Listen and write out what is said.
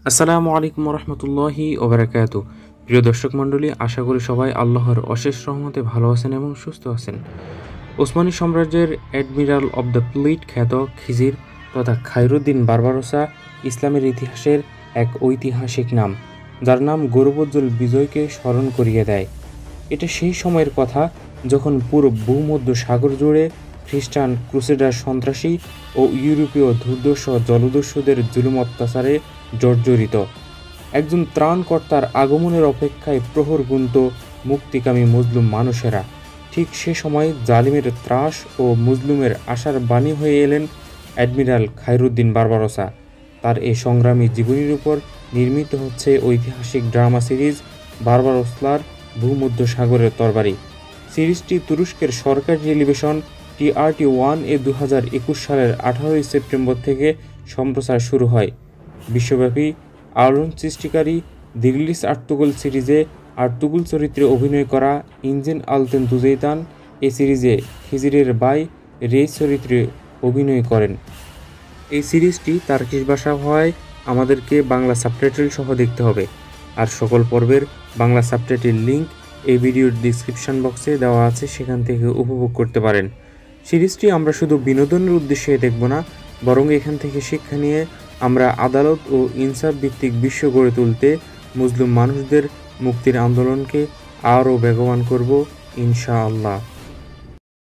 আসসালামু আলাইকুম রহমতুল্লাহি ওবারাকাতু। প্রিয় দর্শক মণ্ডলী, আশা করি সবাই আল্লাহর অশেষ রহমতে ভালো আছেন এবং সুস্থ আছেন। ওসমানী সাম্রাজ্যের অ্যাডমিরাল অব দ্য ফ্লিট খ্যাত খিজির তথা খায়রুদ্দিন বারবারোসা ইসলামের ইতিহাসের এক ঐতিহাসিক নাম, যার নাম গৌরবোজ্জ্বল বিজয়কে স্মরণ করিয়ে দেয়। এটা সেই সময়ের কথা যখন পুরো ভূমধ্য সাগর জুড়ে খ্রিস্টান ক্রুসেডার সন্ত্রাসী ও ইউরোপীয় দুর্ধর্ষ জলদস্যুদের জুলুম অত্যাচারে জর্জরিত। একজন ত্রাণকর্তার আগমনের অপেক্ষায় প্রহর গুনত মুক্তিকামী মজলুম মানুষেরা। ঠিক সে সময় জালিমের ত্রাস ও মজলুমের আশার বাণী হয়ে এলেন অ্যাডমিরাল খায়রুদ্দিন বারবারোসা। তার এই সংগ্রামী জীবনীর উপর নির্মিত হচ্ছে ঐতিহাসিক ড্রামা সিরিজ বারবারোসলার ভূমধ্য সাগরের তরবারি। সিরিজটি তুরস্কের সরকারি টেলিভিশন TRT1 এ 2021 সালের 18 সেপ্টেম্বর থেকে সম্প্রচার শুরু হয়। বিশ্বব্যাপী আলোড়ন সৃষ্টিকারী দিগলিস আর্তুগল সিরিজে আর্তুগল চরিত্রে অভিনয় করা ইনজেন আলতেন দুজেইতান এই সিরিজে খিজিরের বাই রেই চরিত্রে অভিনয় করেন। এই সিরিজটি তার্কিশ ভাষা হওয়ায় আমাদেরকে বাংলা সাবটাইটেল সহ দেখতে হবে। আর সকল পর্বের বাংলা সাবটাইটেল লিঙ্ক এই ভিডিওর ডিসক্রিপশন বক্সে দেওয়া আছে, সেখান থেকে উপভোগ করতে পারেন। সিরিজটি আমরা শুধু বিনোদনের উদ্দেশ্যে দেখব না, বরং এখান থেকে শিক্ষা নিয়ে আমরা আদালত ও ইনসাফ ভিত্তিক বিশ্ব গড়ে তুলতে মুসলিম মানুষদের মুক্তির আন্দোলনকে আরও বেগবান করব ইনশাআল্লাহ।